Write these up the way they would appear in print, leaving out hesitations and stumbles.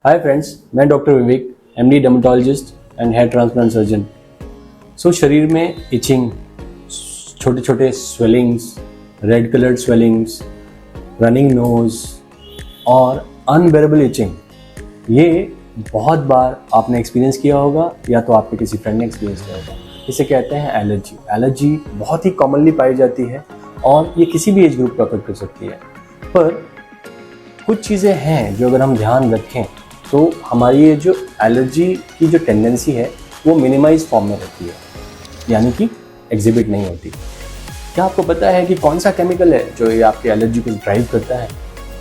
हाय friends, मैं doctor Vivek, MD dermatologist and hair transplant surgeon. शरीर में इचिंग, छोटे छोटे swellings, red coloured swellings, running nose और अनबेरेबल इचिंग, ये बहुत बार आपने एक्सपीरियंस किया होगा या तो आपके किसी फ्रेंड ने एक्सपीरियंस किया होगा। इसे कहते हैं एलर्जी। एलर्जी बहुत ही कॉमनली पाई जाती है और ये किसी भी एज ग्रुप को अफेक्ट कर सकती है। पर कुछ चीज़ें हैं जो अगर हम ध्यान रखें तो हमारी ये जो एलर्जी की जो टेंडेंसी है वो मिनिमाइज फॉर्म में रहती है, यानी कि एग्जिबिट नहीं होती। क्या आपको पता है कि कौन सा केमिकल है जो ये आपकी एलर्जी को ड्राइव करता है?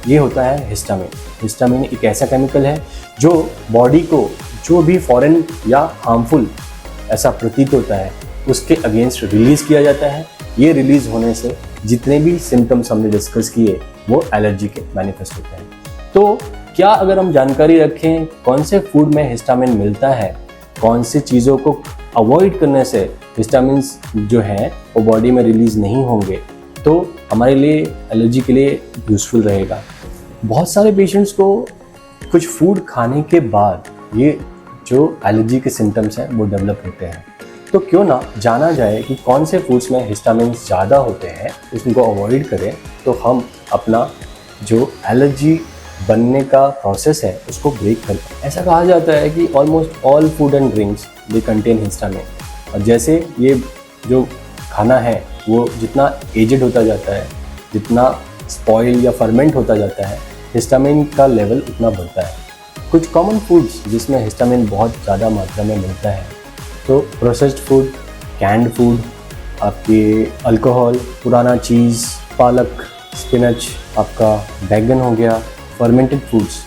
ये होता है हिस्टामिन। हिस्टामिन एक ऐसा केमिकल है जो बॉडी को जो भी फॉरेन या हार्मफुल ऐसा प्रतीत होता है उसके अगेंस्ट रिलीज किया जाता है। ये रिलीज होने से जितने भी सिम्टम्स हमने डिस्कस किए वो एलर्जी के मैनिफेस्ट होते हैं। तो क्या अगर हम जानकारी रखें कौन से फूड में हिस्टामिन मिलता है, कौन सी चीज़ों को अवॉइड करने से हिस्टामिन्स जो हैं वो बॉडी में रिलीज नहीं होंगे, तो हमारे लिए एलर्जी के लिए यूज़फुल रहेगा। बहुत सारे पेशेंट्स को कुछ फूड खाने के बाद ये जो एलर्जी के सिम्टम्स हैं वो डेवलप होते हैं। तो क्यों ना जाना जाए कि कौन से फूड्स में हिस्टामिन ज़्यादा होते हैं, उसको अवॉइड करें तो हम अपना जो एलर्जी बनने का प्रोसेस है उसको ब्रेक कर। ऐसा कहा जाता है कि almost all food and drinks they contain histamine, और जैसे ये जो खाना है वो जितना एजेड होता जाता है, जितना स्पॉइल या फर्मेंट होता जाता है, हिस्टामिन का लेवल उतना बढ़ता है। कुछ कॉमन फूड्स जिसमें हिस्टामिन बहुत ज़्यादा मात्रा में मिलता है तो प्रोसेस्ड फूड, कैंड फूड, आपके अल्कोहल, पुराना चीज़, पालक, स्पिनच, आपका बैगन हो गया, फर्मेंटेड फूड्स,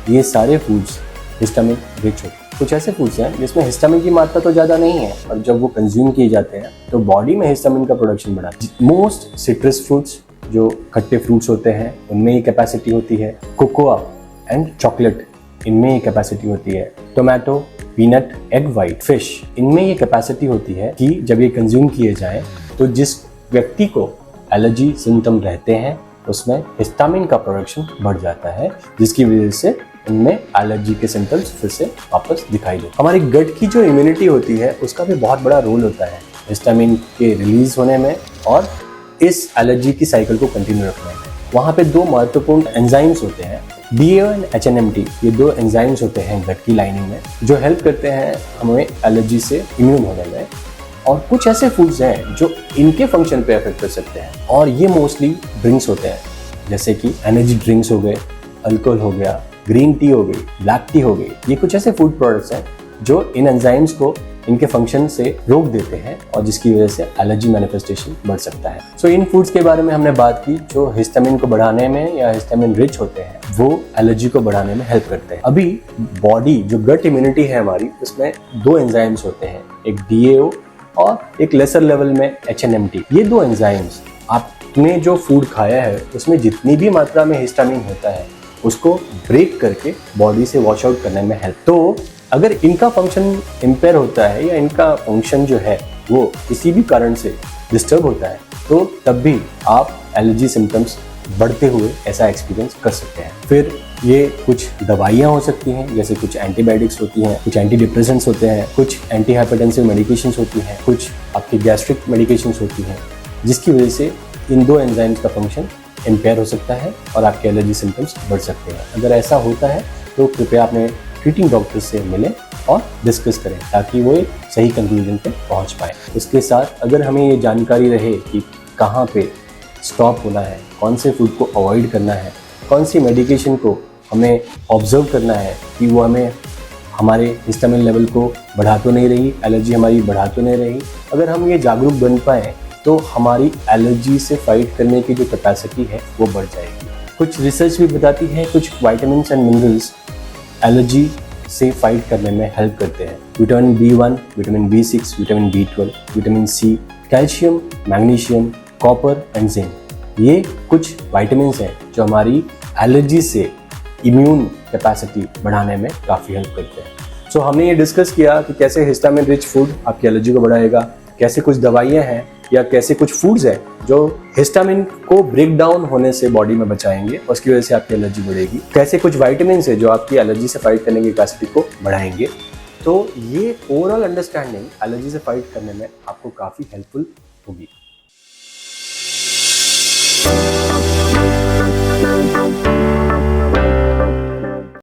ये सारे फूड्स हिस्टामिन रिच होते हैं। कुछ ऐसे फूड्स हैं जिसमें हिस्टामिन की मात्रा तो ज़्यादा नहीं है और जब वो कंज्यूम किए जाते हैं तो बॉडी में हिस्टामिन का प्रोडक्शन बढ़ाता है। मोस्ट सिट्रस फ्रूट्स, जो खट्टे फ्रूट्स होते हैं, उनमें ये कैपेसिटी होती है। कोकोआ एंड चॉकलेट, इनमें ये कैपेसिटी होती है। Tomato, peanut, egg white, fish, इनमें ये कैपेसिटी होती है कि जब ये कंज्यूम किए जाएं तो जिस व्यक्ति को एलर्जी सिम्टम रहते हैं उसमें हिस्टामिन का प्रोडक्शन बढ़ जाता है, जिसकी वजह से उनमें एलर्जी के सिम्टम्स फिर से वापस दिखाई देते हैं। हमारी गट की जो इम्यूनिटी होती है उसका भी बहुत बड़ा रोल होता है हिस्टामिन के रिलीज होने में और इस एलर्जी की साइकिल को कंटिन्यू रखने में। वहाँ पे दो महत्वपूर्ण एंजाइम्स होते हैं, DAO एंड HNMT। ये दो एंजाइम्स होते हैं गट की लाइनिंग में जो हेल्प करते हैं हमें एलर्जी से इम्यून होने में। और कुछ ऐसे फूड्स हैं जो इनके फंक्शन पे अफेक्ट कर सकते हैं और ये मोस्टली ड्रिंक्स होते हैं, जैसे कि एनर्जी ड्रिंक्स हो गए, अल्कोहल हो गया, ग्रीन टी हो गई, ब्लैक टी हो गई। ये कुछ ऐसे फूड प्रोडक्ट्स हैं जो इन एंजाइम्स को इनके फंक्शन से रोक देते हैं और जिसकी वजह से एलर्जी मैनिफेस्टेशन बढ़ सकता है। सो इन फूड्स के बारे में हमने बात की जो हिस्टामिन को बढ़ाने में या हिस्टामिन रिच होते हैं, वो एलर्जी को बढ़ाने में हेल्प करते हैं। अभी बॉडी जो गट इम्यूनिटी है हमारी, उसमें दो एंजाइम्स होते हैं, एक DAO और एक लेसर लेवल में HNMT। ये दो एंजाइम्स आपने जो फूड खाया है उसमें जितनी भी मात्रा में हिस्टामिन होता है उसको ब्रेक करके बॉडी से वॉश आउट करने में हेल्प। तो अगर इनका फंक्शन इम्पेयर होता है या इनका फंक्शन जो है वो किसी भी कारण से डिस्टर्ब होता है तो तब भी आप एलर्जी सिम्टम्स बढ़ते हुए ऐसा एक्सपीरियंस कर सकते हैं। फिर ये कुछ दवाइयाँ हो सकती हैं, जैसे कुछ एंटीबायोटिक्स होती हैं, कुछ एंटी डिप्रेसेंट्स होते हैं, कुछ एंटी हाइपरटेंसिव मेडिकेशंस होती हैं, कुछ आपकी गैस्ट्रिक मेडिकेशंस होती हैं, जिसकी वजह से इन दो एंजाइम्स का फंक्शन इम्पेयर हो सकता है और आपके एलर्जी सिम्टम्स बढ़ सकते हैं। अगर ऐसा होता है तो कृपया अपने ट्रीटिंग डॉक्टर से मिलें और डिस्कस करें ताकि वो एक सही कंक्लूजन पे पहुंच पाए। उसके साथ अगर हमें ये जानकारी रहे कि कहाँ पे स्टॉप होना है, कौन से फूड को अवॉइड करना है, कौन सी मेडिकेशन को हमें ऑब्जर्व करना है कि वो हमें हमारे हिस्टामिन लेवल को बढ़ा तो नहीं रही, एलर्जी हमारी बढ़ा तो नहीं रही, अगर हम ये जागरूक बन पाएँ तो हमारी एलर्जी से फाइट करने की जो कैपेसिटी है वो बढ़ जाएगी। कुछ रिसर्च भी बताती है कुछ विटामिन्स एंड मिनरल्स एलर्जी से फाइट करने में हेल्प करते हैं। Vitamin B1, vitamin B6, vitamin B12, vitamin C, calcium, magnesium, copper and zinc, ये कुछ विटामिन्स हैं जो हमारी एलर्जी से इम्यून कैपेसिटी बढ़ाने में काफ़ी हेल्प करते हैं। सो हमने ये डिस्कस किया कि कैसे हिस्टामिन रिच फूड आपकी एलर्जी को बढ़ाएगा, कैसे कुछ दवाइयाँ हैं या कैसे कुछ फूड्स हैं जो हिस्टामिन को ब्रेक डाउन होने से बॉडी में बचाएंगे, उसकी वजह से आपकी एलर्जी बढ़ेगी। कैसे कुछ विटामिन है जो आपकी एलर्जी से फाइट करने की कैपेसिटी को बढ़ाएंगे। तो ये ओवरऑल अंडरस्टैंडिंग एलर्जी से फाइट करने में आपको काफ़ी हेल्पफुल होगी।